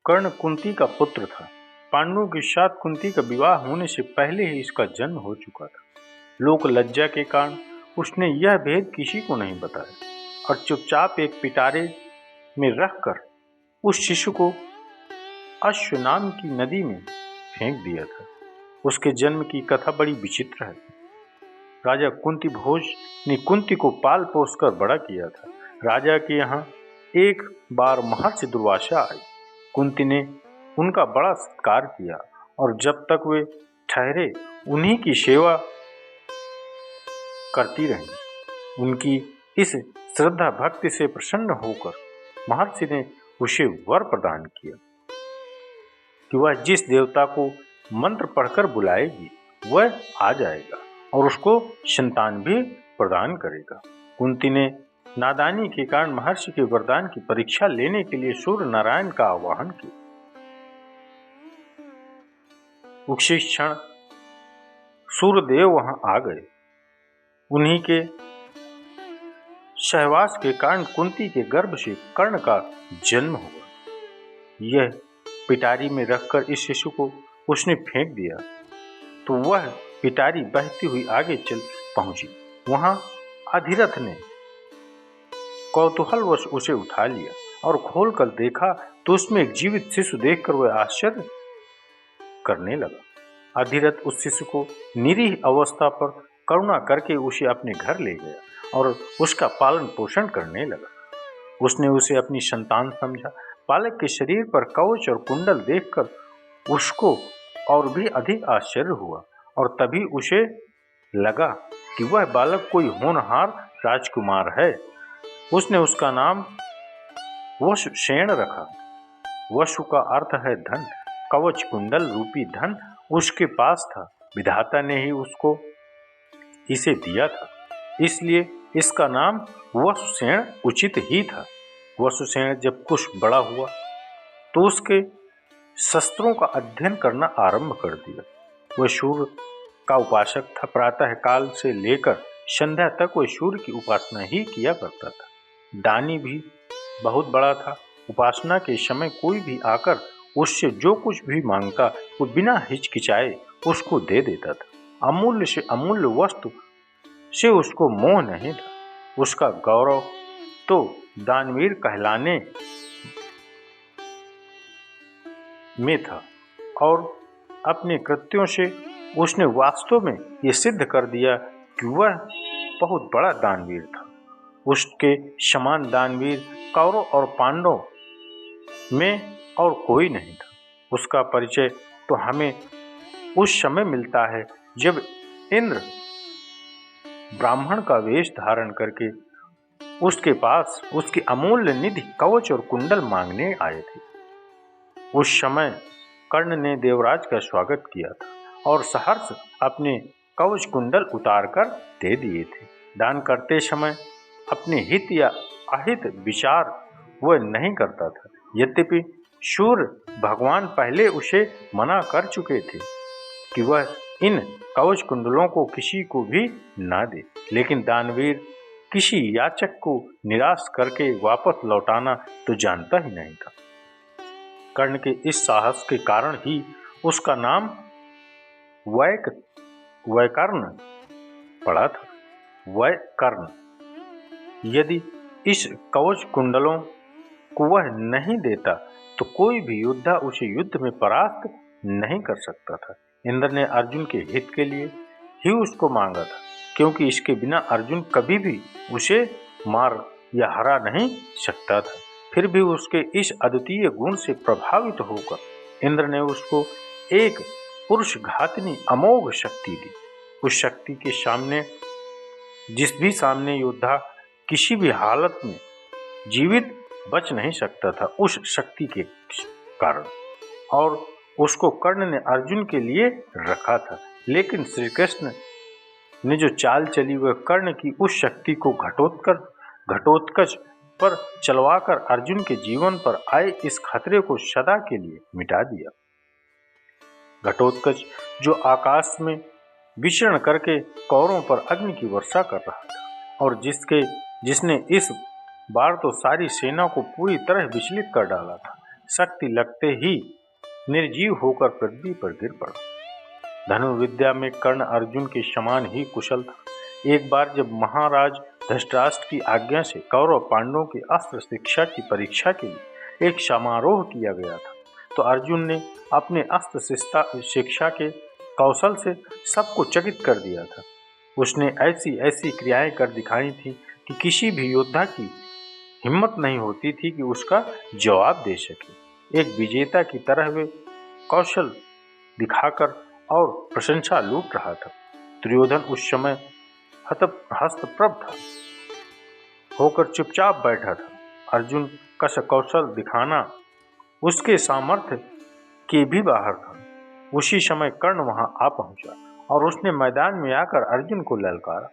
कर्ण कुंती का पुत्र था। पांडवों के साथ कुंती का विवाह होने से पहले ही इसका जन्म हो चुका था। लोक लज्जा के कारण उसने यह भेद किसी को नहीं बताया और चुपचाप एक पिटारे में रखकर उस शिशु को अश्व नाम की नदी में फेंक दिया था। उसके जन्म की कथा बड़ी विचित्र है। राजा कुंती भोज ने कुंती को पाल पोस कर बड़ा किया था। राजा के यहाँ एक बार महर्षि दुर्वासा आए। कुंती ने उनका बड़ा सत्कार किया और जब तक वे ठहरे उन्हीं की सेवा करती रही। उनकी इस श्रद्धा भक्ति से प्रसन्न होकर महर्षि ने उसे वर प्रदान किया कि वह जिस देवता को मंत्र पढ़कर बुलाएगी वह आ जाएगा और उसको संतान भी प्रदान करेगा। कुंती ने नादानी के कारण महर्षि के वरदान की परीक्षा लेने के लिए सूर्य नारायण का आवाहन किया। उसी क्षण सूर्यदेव वहां आ गए। उन्हीं के सहवास के कारण कुंती के गर्भ से कर्ण का जन्म हुआ। यह पिटारी में रखकर इस शिशु को उसने फेंक दिया तो वह पिटारी बहती हुई आगे चल पहुंची। वहां अधिरथ ने कौतूहलवश उसे उठा लिया और खोलकर देखा तो उसमें एक जीवित शिशु देखकर वह आश्चर्य करने लगा। अधिरथ उस शिशु को निरीह अवस्था पर करुणा करके उसे अपने घर ले गया और उसका पालन पोषण करने लगा। उसने उसे अपनी संतान समझा। बालक के शरीर पर कवच और कुंडल देखकर उसको और भी अधिक आश्चर्य हुआ और तभी उसे लगा कि वह बालक कोई होनहार राजकुमार है। उसने उसका नाम वशुसेन रखा। वशु का अर्थ है धन। कवच कुंडल रूपी धन उसके पास था। विधाता ने ही उसको इसे दिया था, इसलिए इसका नाम वशुसेन उचित ही था। वशुसेन जब कुछ बड़ा हुआ तो उसके शस्त्रों का अध्ययन करना आरंभ कर दिया। वह सूर्य का उपासक था। प्रातः काल से लेकर संध्या तक वह सूर्य की उपासना ही किया करता था। दानी भी बहुत बड़ा था। उपासना के समय कोई भी आकर उससे जो कुछ भी मांगता वो बिना हिचकिचाए उसको दे देता था। अमूल्य से अमूल्य वस्तु से उसको मोह नहीं था। उसका गौरव तो दानवीर कहलाने में था और अपने कृत्यों से उसने वास्तव में ये सिद्ध कर दिया कि वह बहुत बड़ा दानवीर था। उसके समान दानवीर कौरव और पांडव में और कोई नहीं था। उसका परिचय तो हमें उस समय मिलता है जब इंद्र ब्राह्मण का वेश धारण करके उसके पास उसकी अमूल्य निधि कवच और कुंडल मांगने आए थे। उस समय कर्ण ने देवराज का स्वागत किया था और सहर्ष अपने कवच कुंडल उतारकर दे दिए थे। दान करते समय अपने हित या अहित विचार वह नहीं करता था। यद्यपि सूर्य भगवान पहले उसे मना कर चुके थे कि वह इन कवच कुंडलों को किसी को भी ना दे, लेकिन दानवीर किसी याचक को निराश करके वापस लौटाना तो जानता ही नहीं था। कर्ण के इस साहस के कारण ही उसका नाम वैकर्ण पड़ा था। वैकर्ण। यदि इस कवच कुंडलों को वह नहीं देता तो कोई भी योद्धा उसे युद्ध में परास्त नहीं कर सकता था। इंद्र ने अर्जुन के हित के लिए ही उसको मांगा था, क्योंकि इसके बिना अर्जुन कभी भी उसे मार या हरा नहीं सकता था। फिर भी उसके इस अद्वितीय गुण से प्रभावित होकर इंद्र ने उसको एक पुरुष घातनी अमोघ शक्ति दी। उस शक्ति के सामने जिस भी सामने योद्धा किसी भी हालत में जीवित बच नहीं सकता था उस शक्ति के कारण, और उसको कर्ण ने अर्जुन के लिए रखा था। लेकिन श्री कृष्ण ने जो चाल चली वह कर्ण की उस शक्ति को घटोत्कच पर चलवाकर अर्जुन के जीवन पर आए इस खतरे को सदा के लिए मिटा दिया। घटोत्कच जो आकाश में विचरण करके कौरवों पर अग्नि की वर्षा कर रहा था और जिसने इस बार तो सारी सेना को पूरी तरह विचलित कर डाला था। शक्ति लगते ही निर्जीव होकर पृथ्वी पर गिर पड़ा। धनुर्विद्या में कर्ण अर्जुन के समान ही कुशल था। एक बार जब महाराज धृतराष्ट्र की आज्ञा से कौरव पांडवों की अस्त्र शिक्षा की परीक्षा के लिए एक समारोह किया गया था, तो अर्जुन ने अपने अस्त्र शिक्षा के कौशल से सबको चकित कर दिया था। उसने ऐसी ऐसी क्रियाएं कर दिखाई थी कि किसी भी योद्धा की हिम्मत नहीं होती थी कि उसका जवाब दे सके। एक विजेता की तरह वे कौशल दिखाकर और प्रशंसा लूट रहा था। दुर्योधन उस समय हस्तप्रभ था होकर चुपचाप बैठा था। अर्जुन का कौशल दिखाना उसके सामर्थ्य के भी बाहर था। उसी समय कर्ण वहां आ पहुंचा और उसने मैदान में आकर अर्जुन को ललकारा।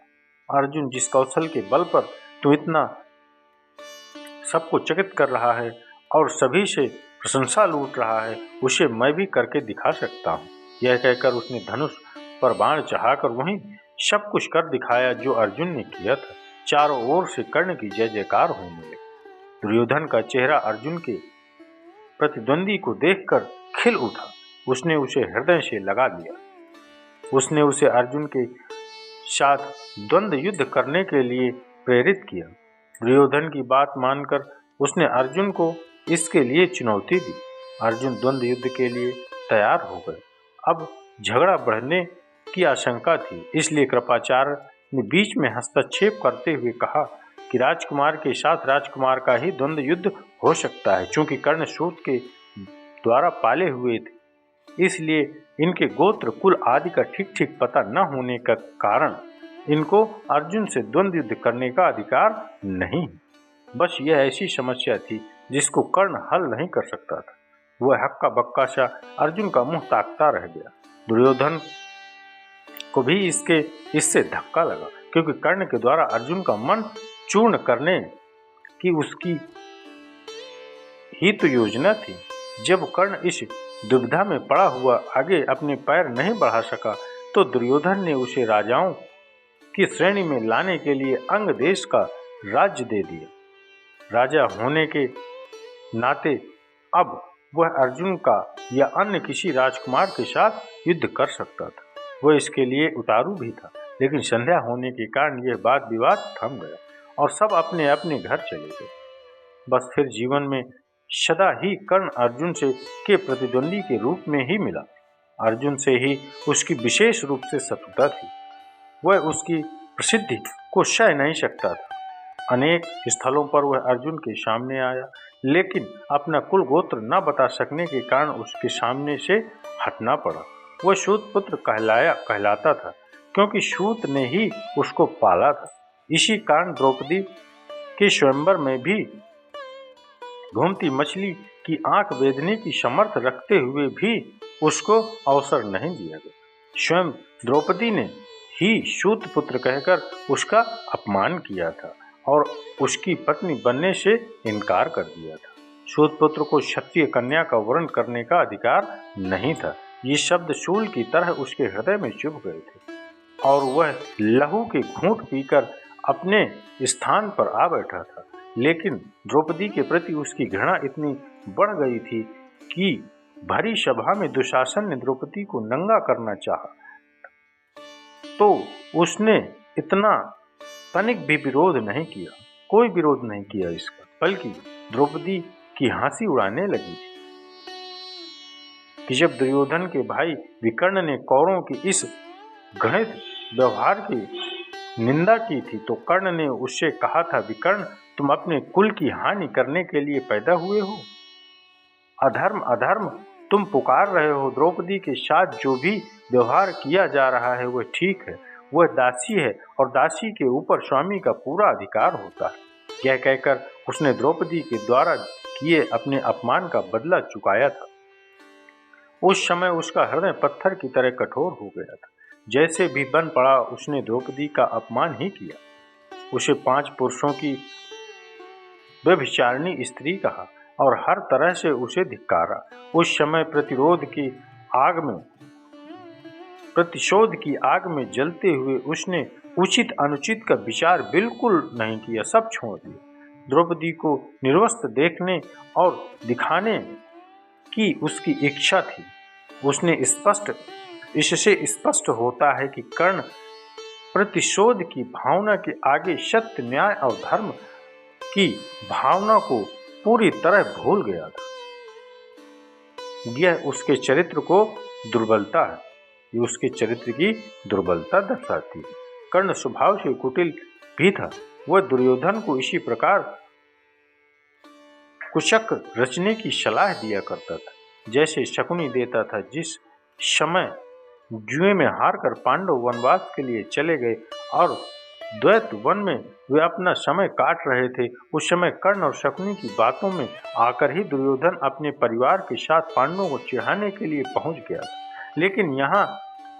अर्जुन, जिस कौशल के बल पर तू इतना सबको चकित कर रहा है और सभी से प्रशंसा लूट रहा है, उसे मैं भी करके दिखा सकता हूँ। यह कहकर उसने धनुष पर बाण चढ़ाकर वहीं सब कुछ कर दिखाया जो अर्जुन ने किया था। चारों ओर से कर्ण की जय जयकार होने लगी। दुर्योधन का चेहरा अर्जुन के प्रतिद्वंदी को देखकर खिल उठा। उसने उसे हृदय से लगा लिया। उसने उसे अर्जुन के साथ द्वंद्व युद्ध करने के लिए प्रेरित किया। दुर्योधन की बात मानकर उसने अर्जुन को इसके लिए चुनौती दी। अर्जुन द्वंद्व युद्ध के लिए तैयार हो गए। अब झगड़ा बढ़ने की आशंका थी, इसलिए कृपाचार्य ने बीच में हस्तक्षेप करते हुए कहा कि राजकुमार के साथ राजकुमार का ही द्वंद्व युद्ध हो सकता है। चूंकि कर्ण सूत के द्वारा पाले हुए थे, इसलिए इनके गोत्र कुल आदि का ठीक ठीक पता न होने का कारण इनको अर्जुन से द्वंद्व युद्ध करने का अधिकार नहीं। बस यह ऐसी समस्या थी जिसको कर्ण हल नहीं कर सकता था। वह हक्का बक्का सा अर्जुन का मुंह ताकता रह गया। दुर्योधन को भी इससे धक्का लगा, क्योंकि कर्ण के द्वारा अर्जुन का मन चूर्ण करने की उसकी ही तो योजना थी। जब कर्ण इस दुविधा में पड़ा हुआ आगे अपने पैर नहीं बढ़ा सका, तो दुर्योधन ने उसे राजाओं की श्रेणी में लाने के लिए अंग देश का राज्य दे दिया। राजा होने के नाते अब वह अर्जुन का या अन्य किसी राजकुमार के साथ युद्ध कर सकता था। वह इसके लिए उतारू भी था, लेकिन संध्या होने के कारण यह वाद विवाद थम गया और सब अपने अपने घर चले गए। बस फिर जीवन में सदा ही कर्ण अर्जुन से के प्रतिद्वंदी के रूप में ही मिला। अर्जुन से ही उसकी विशेष रूप से शत्रुता थी। वह उसकी प्रसिद्धि को सह नहीं सकता था। अनेक स्थलों पर वह अर्जुन के सामने आया, लेकिन अपना कुल गोत्र न बता सकने के कारण उसके सामने से हटना पड़ा। वह सूत पुत्र कहलाता था, क्योंकि सूत ने ही उसको पाला था। इसी कारण द्रौपदी के स्वयंवर में भी घूमती मछली की आंख बेधने की समर्थ रखते हुए भी उसको अवसर नहीं दिया गया। स्वयं द्रौपदी ने ही सूत पुत्र कहकर उसका अपमान किया था और उसकी पत्नी बनने से इनकार कर दिया था। सूत पुत्र को क्षत्रिय कन्या का वर्ण करने का अधिकार नहीं था। ये शब्द शूल की तरह उसके हृदय में चुभ गए थे और वह लहू के घूंट पीकर अपने स्थान पर आ बैठा था। लेकिन द्रौपदी के प्रति उसकी घृणा इतनी बढ़ गई थी कि भरी सभा में दुशासन ने द्रौपदी को नंगा करना चाहा, तो उसने इतना तनिक भी विरोध नहीं किया, कोई विरोध नहीं किया इसका, बल्कि द्रौपदी की हंसी उड़ाने लगी थी कि जब दुर्योधन के भाई विकर्ण ने कौरवों की इस घृणित व्यवहार की निंदा की थी, तो कर्ण ने उससे कहा था, विकर्ण, तुम अपने कुल की हानि करने के लिए पैदा हुए हो। अधर्म अधर्म तुम पुकार रहे हो। द्रौपदी के साथ जो भी व्यवहार किया जा रहा है वह ठीक है। वह दासी है और दासी के ऊपर स्वामी का पूरा अधिकार होता है। यह कहकर उसने द्रौपदी के द्वारा किए अपने अपमान का बदला चुकाया था। उस समय उसका हृदय पत्थर की तरह कठोर हो गया था। जैसे भी बन पड़ा उसने द्रौपदी का अपमान ही किया। उसे 5 पुरुषों की व्यभिचारिणी स्त्री कहा और हर तरह से उसे धिक्कारा। उस समय प्रतिशोध की आग में जलते हुए उसने उचित अनुचित का विचार बिल्कुल नहीं किया, सब छोड़ दिया। द्रौपदी को निर्वस्त्र देखने और दिखाने की उसकी इच्छा थी। इससे स्पष्ट होता है कि कर्ण प्रतिशोध की भावना के आगे सत्य, न्याय और धर्म की भावना को पूरी तरह भूल गया था। यह उसके चरित्र को दुर्बलता है, ये उसके चरित्र की दुर्बलता दर्शाती है। कर्ण स्वभाव से कुटिल भी था। वह दुर्योधन को इसी प्रकार कुचक्र रचने की सलाह दिया करता था जैसे शकुनी देता था। जिस समय जुए में हारकर पांडव वनवास के लिए चले गए और द्वैत वन में वे अपना समय काट रहे थे, उस समय कर्ण और शकुनी की बातों में आकर ही दुर्योधन अपने परिवार के साथ पांडवों को चिढ़ाने के लिए पहुंच गया था। लेकिन यहाँ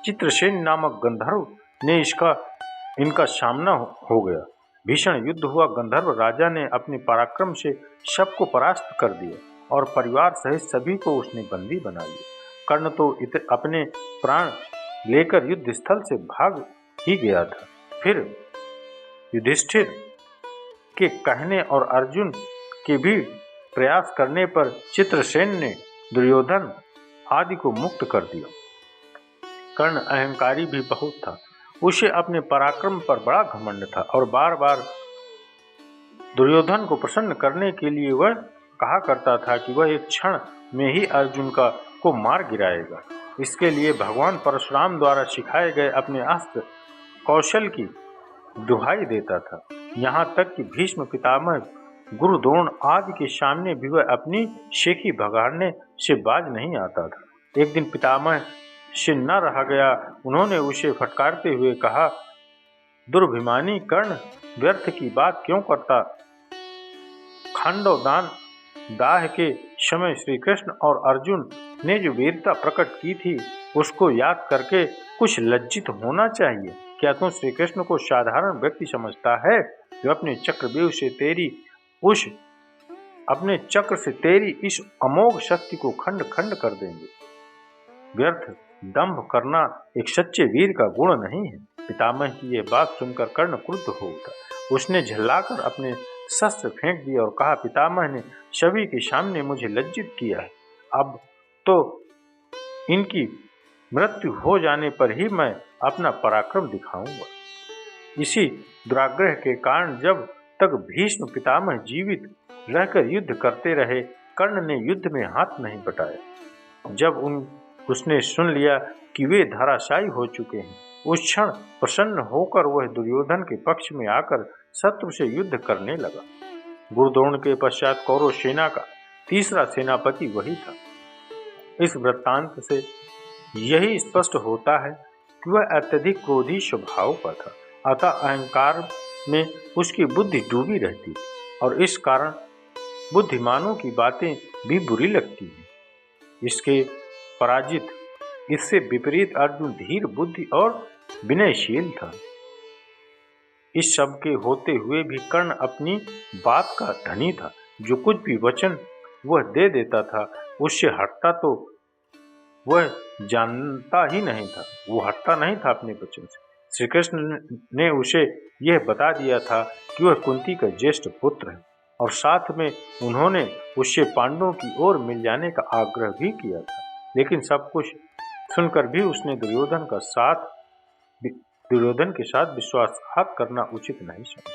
चित्रसेन नामक गंधर्व ने इनका सामना हो गया। भीषण युद्ध हुआ। गंधर्व राजा ने अपने पराक्रम से सबको परास्त कर दिया और परिवार सहित सभी को उसने बंदी बना लिया। कर्ण तो अपने प्राण लेकर युद्ध स्थल से भाग ही गया था। फिर युधिष्ठिर के कहने और अर्जुन के भी प्रयास करने पर चित्रसेन ने दुर्योधन आदि को मुक्त कर दिया। कर्ण अहंकारी भी बहुत था। उसे अपने पराक्रम पर बड़ा घमंड था और बार बार दुर्योधन को प्रसन्न करने के लिए वह कहा करता था कि वह एक क्षण में ही अर्जुन को मार गिराएगा। इसके लिए भगवान परशुराम द्वारा सिखाए गए अपने अस्त्र कौशल की दुहाई देता था। यहाँ तक कि भीष्म पितामह, गुरु द्रोण आदि के सामने भी वह अपनी शेखी भगाड़ने से बाज नहीं आता था। एक दिन पितामह से न रहा गया। उन्होंने उसे फटकारते हुए कहा, दुर्भिमानी कर्ण, व्यर्थ की बात क्यों करता? खांडव दाह के समय श्री कृष्ण और अर्जुन ने जो वीरता प्रकट की थी उसको याद करके कुछ लज्जित होना चाहिए। क्या तू श्री कृष्ण को साधारण व्यक्ति समझता है जो अपने चक्रव्यूह से तेरी इस अमोघ शक्ति को खंड खंड कर देंगे? व्यर्थ दंभ करना एक सच्चे वीर का गुण नहीं है। पितामह की यह बात सुनकर कर्ण क्रुद्ध हो उठा। उसने झल्लाकर अपने शस्त्र फेंक दिया और कहा, पितामह ने सभी के सामने मुझे लज्जित किया है। अब तो इनकी मृत्यु हो जाने पर ही मैं अपना पराक्रम दिखाऊंगा। इसी दुराग्रह के कारण जब तक भीष्म पितामह जीवित रहकर युद्ध करते रहे, कर्ण ने युद्ध में हाथ नहीं बटाया। जब उसने सुन लिया कि वे धराशायी हो चुके हैं, उस क्षण प्रसन्न होकर वह दुर्योधन के पक्ष में आकर शत्रु से युद्ध करने लगा। गुरुद्रोण के पश्चात कौरव सेना का तीसरा सेनापति वही था। इस वृत्तांत से यही स्पष्ट होता है कि वह अत्यधिक क्रोधी स्वभाव का था, अतः अहंकार में उसकी बुद्धि डूबी रहती थी और इस कारण बुद्धिमानों की बातें भी बुरी लगती हैं। इससे विपरीत अर्जुन धीर बुद्धि और विनयशील था। इस सब के होते हुए भी कर्ण अपनी बात का धनी था। जो कुछ भी वचन वह दे देता था उससे हटता तो वह जानता ही नहीं था, वो हटता नहीं था अपने वचन से। श्री कृष्ण ने उसे यह बता दिया था कि वह कुंती का ज्येष्ठ पुत्र है और साथ में उन्होंने उससे पांडवों की ओर मिल जाने का आग्रह भी किया था। लेकिन सब कुछ सुनकर भी उसने दुर्योधन के साथ विश्वासघात करना उचित नहीं समझा।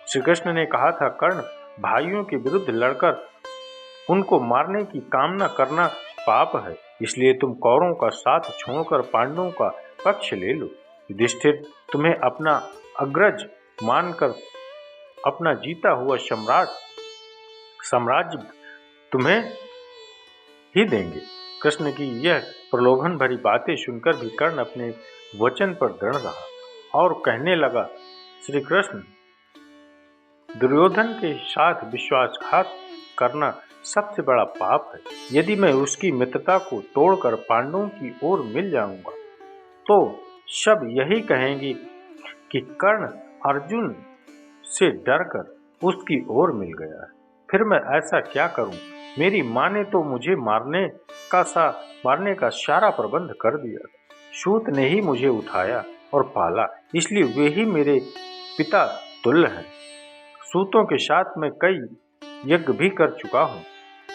श्री कृष्ण ने कहा था, कर्ण, भाइयों के विरुद्ध लड़कर उनको मारने की कामना करना पाप है, इसलिए तुम कौरवों का साथ छोड़कर पांडवों का पक्ष ले लो। युधिष्ठिर तुम्हें अपना अग्रज मानकर अपना जीता हुआ साम्राज्य तुम्हें ही देंगे। कृष्ण की यह प्रलोभन भरी बातें सुनकर भी कर्ण अपने वचन पर दृढ़ रहा और कहने लगा, श्री कृष्ण, दुर्योधन के साथ विश्वासघात करना सबसे बड़ा पाप है। यदि मैं उसकी मित्रता को तोड़कर पांडवों की ओर मिल जाऊंगा तो सब यही कहेंगे कि कर्ण अर्जुन से डरकर उसकी ओर मिल गया है। फिर मैं ऐसा क्या करूं? मेरी माँ ने तो मुझे मारने का सारा प्रबंध कर दिया। सूत ने ही मुझे उठाया और पाला, इसलिए वे ही मेरे पिता तुल्य हैं। सूतों के साथ मैं कई यज्ञ भी कर चुका हूँ।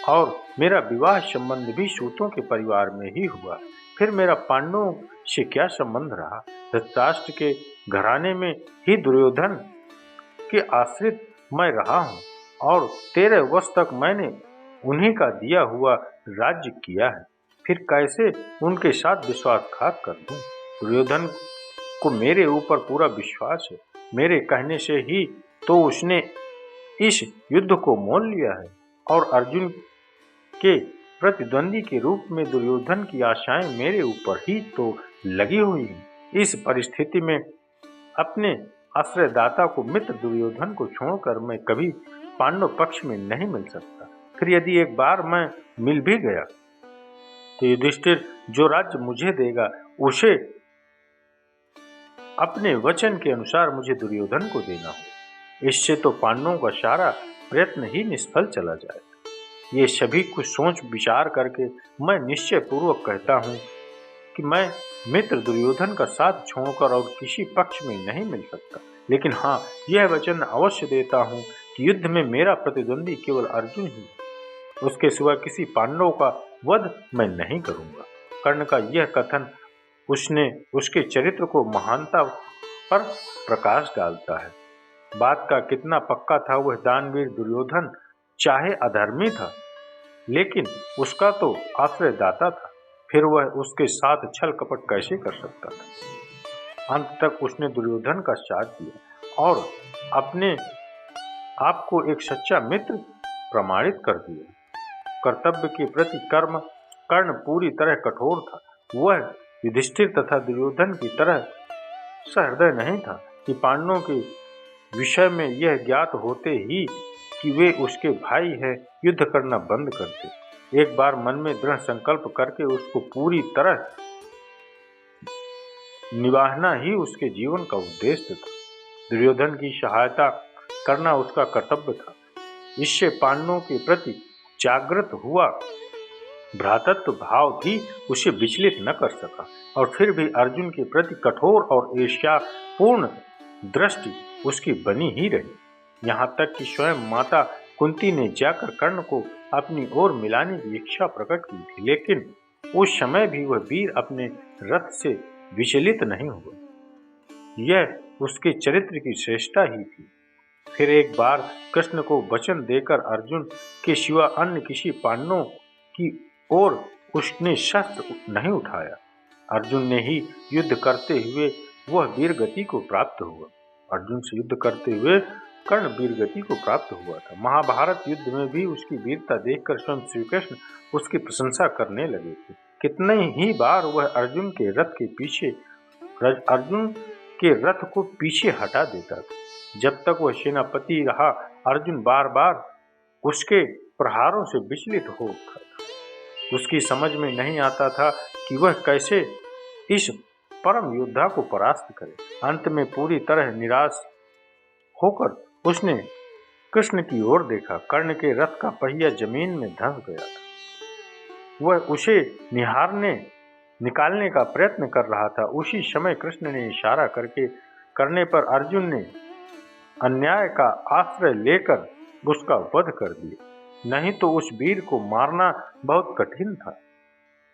और मेरा विवाह संबंध भी सूतों के परिवार में ही हुआ। फिर मेरा पांडवों से क्या संबंध रहा? धृतराष्ट्र के घराने में ही दुर्योधन के आश्रित मैं रहा हूँ और 13 वर्ष तक मैंने उन्हीं का दिया हुआ राज्य किया है। फिर कैसे उनके साथ विश्वासघात कर दूं? दुर्योधन को मेरे ऊपर पूरा विश्वास है। मेरे कहने से ही तो उसने इस युद्ध को मोल लिया है और अर्जुन के प्रतिद्वंदी के रूप में दुर्योधन की आशाएं मेरे ऊपर ही तो लगी हुई हैं। इस परिस्थिति में अपने आश्रयदाता को मित्र दुर्योधन को छोड़कर मैं कभी पांडव पक्ष में नहीं मिल सकता। फिर यदि एक बार मैं मिल भी गया तो युधिष्ठिर जो राज्य मुझे देगा उसे अपने वचन के अनुसार मुझे दुर्योधन को देना हो। इससे तो पांडवों का सारा प्रयत्न ही निष्फल चला जाएगा। ये सभी कुछ सोच विचार करके मैं निश्चय पूर्वक कहता हूँ कि मैं मित्र दुर्योधन का साथ छोड़कर और किसी पक्ष में नहीं मिल सकता। लेकिन हाँ, यह वचन अवश्य देता हूँ कि युद्ध में मेरा प्रतिद्वंदी केवल अर्जुन ही है। उसके सिवा किसी पांडव का वध मैं नहीं करूँगा। कर्ण का यह कथन उसके चरित्र को महानता पर प्रकाश डालता है। बात का कितना पक्का था। वह दानवीर दुर्योधन चाहे अधर्मी था, लेकिन उसका तो आश्रयदाता था। फिर वह उसके साथ छल कपट कैसे कर सकता था? अंत तक उसने दुर्योधन का साथ दिया और अपने आप को एक सच्चा मित्र प्रमाणित कर दिया। कर्तव्य के प्रति कर्ण पूरी तरह कठोर था। वह युधिष्ठिर तथा दुर्योधन की तरह सहृदय नहीं था कि पांडवों के विषय में यह ज्ञात होते ही कि वे उसके भाई हैं युद्ध करना बंद कर दे। एक बार मन में दृढ़ संकल्प करके उसको पूरी तरह निभाना ही उसके जीवन का उद्देश्य था। दुर्योधन की सहायता करना उसका कर्तव्य था। इससे पांडवों के प्रति जागृत हुआ भ्रातृत्व भाव भी उसे विचलित न कर सका और फिर भी अर्जुन के प्रति कठोर और ईर्ष्यापूर्ण दृष्टि उसकी बनी ही रही। यहाँ तक कि स्वयं माता कुंती ने जाकर कर्ण को अपनी ओर मिलाने की इच्छा प्रकट की थी, लेकिन उस समय भी वह वीर अपने रथ से विचलित नहीं हुआ। यह उसके चरित्र की श्रेष्ठता ही थी। फिर एक बार कृष्ण को वचन देकर अर्जुन के सिवा अन्य किसी पांडवों की ओर उसने शस्त्र नहीं उठाया। अर्जुन ने ही युद्ध करते हुए वह वीर गति को प्राप्त हुआ। अर्जुन से युद्ध करते हुए कर्ण वीर गति को प्राप्त हुआ था। महाभारत युद्ध में भी उसकी वीरता देखकर स्वयं श्री कृष्ण उसकी प्रशंसा करने लगे थे। कितने ही बार वह अर्जुन के रथ को पीछे हटा देता था। जब तक वह सेनापति रहा, अर्जुन बार बार उसके प्रहारों से विचलित हो उठा था। उसकी समझ में नहीं आता था कि वह कैसे इस परम योद्धा को परास्त करे। अंत में पूरी तरह निराश होकर उसने कृष्ण की ओर देखा। कर्ण के रथ का पहिया जमीन में धंस गया था। वह उसे निकालने का प्रयत्न कर रहा था। उसी समय कृष्ण ने इशारा करने पर अर्जुन ने अन्याय का आश्रय लेकर उसका वध कर दिया। नहीं तो उस वीर को मारना बहुत कठिन था।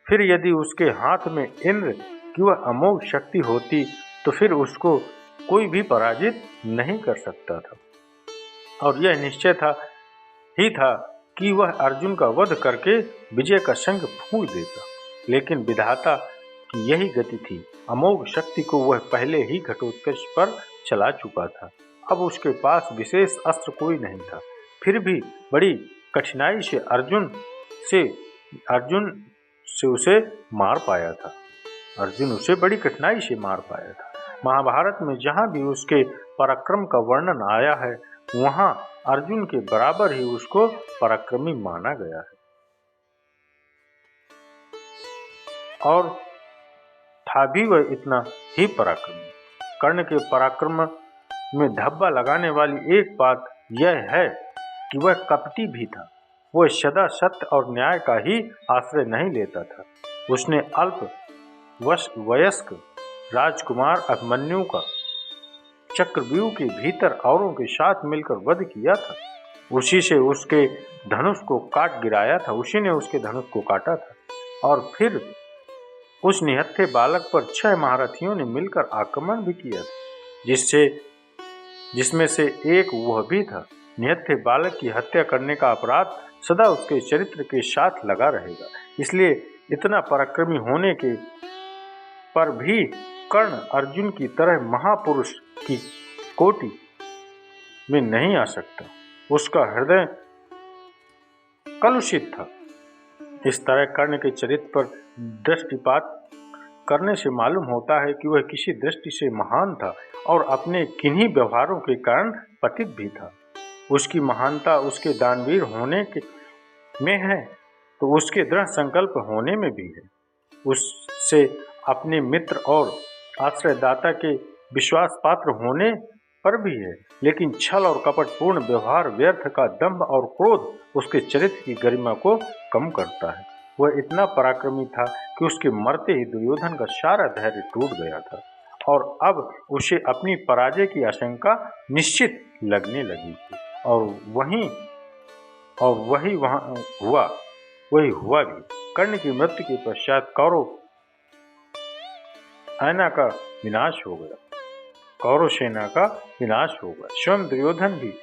फिर यदि उसके हाथ में इंद्र की वह अमोघ शक्ति होती तो फिर उसको कोई भी पराजित नहीं कर सकता था। और यह निश्चय था कि वह अर्जुन का वध करके विजय का शंख फूंक देता। लेकिन विधाता की यही गति थी। अमोघ शक्ति को वह पहले ही घटोत्कच पर चला चुका था। अब उसके पास विशेष अस्त्र कोई नहीं था। फिर भी बड़ी कठिनाई से अर्जुन उसे मार पाया था। अर्जुन उसे बड़ी कठिनाई से मार पाया था। महाभारत में जहाँ भी उसके पराक्रम का वर्णन आया है, वहाँ अर्जुन के बराबर ही उसको पराक्रमी माना गया है। और था भी वह इतना ही पराक्रमी। कर्ण के पराक्रम में धब्बा लगाने वाली एक बात यह है कि वह कपटी भी था। वह सदा सत्य और न्याय का ही आश्रय नहीं लेता था। उसने अल्प वयस्क राजकुमार अभिमन्यु का चक्रव्यूह के भीतर औरों के साथ मिलकर वध किया था। उसी से उसके धनुष को काट गिराया था, उसी ने उसके धनुष को काटा था। और फिर उस निहत्थे बालक पर 6 महारथियों ने मिलकर आक्रमण भी किया था, जिसमें से एक वह भी था। निहत्थे बालक की हत्या करने का अपराध सदा उसके चरित्र के साथ लगा रहेगा। इसलिए इतना पराक्रमी होने के पर भी कर्ण अर्जुन की तरह महापुरुष की कोटि में नहीं आ सकता। उसका हृदय कलुषित था। इस तरह कर्ण के चरित्र पर दृष्टिपात करने से मालूम होता है कि वह किसी दृष्टि से महान था और अपने किन्हीं व्यवहारों के कारण पतित भी था। उसकी महानता उसके दानवीर होने में है तो उसके दृढ़ संकल्प होने में भी है। उससे अपने मित्र और आश्रयदाता के विश्वास पात्र होने पर भी है। लेकिन छल और कपटपूर्ण व्यवहार, व्यर्थ का दंभ और क्रोध उसके चरित्र की गरिमा को कम करता है। वह इतना पराक्रमी था कि उसके मरते ही दुर्योधन का सारा धैर्य टूट गया था और अब उसे अपनी पराजय की आशंका निश्चित लगने लगी थी। और वही हुआ भी। कर्ण की मृत्यु के पश्चात कौरव सेना का विनाश हो गया। स्वयं दुर्योधन भी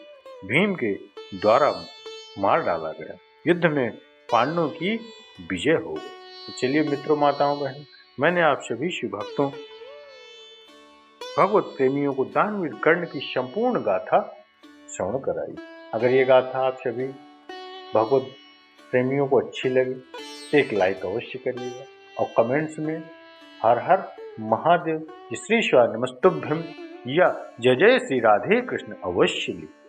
भीम के द्वारा मार डाला गया। युद्ध में पांडवों की विजय हो गई। तो चलिए मित्रों, माताओं, बहनों, मैंने आप सभी शिव भक्तों, भगवत प्रेमियों को दानवीर कर्ण की संपूर्ण गाथा श्रवण कराई। अगर ये गाथा आप सभी भगवत प्रेमियों को अच्छी लगी तो एक लाइक अवश्य करिएगा और कमेंट्स में हर हर महादेव, श्री शिवाय नमस्तुभ्यम या जय जय श्री राधे कृष्ण अवश्य लिखिए।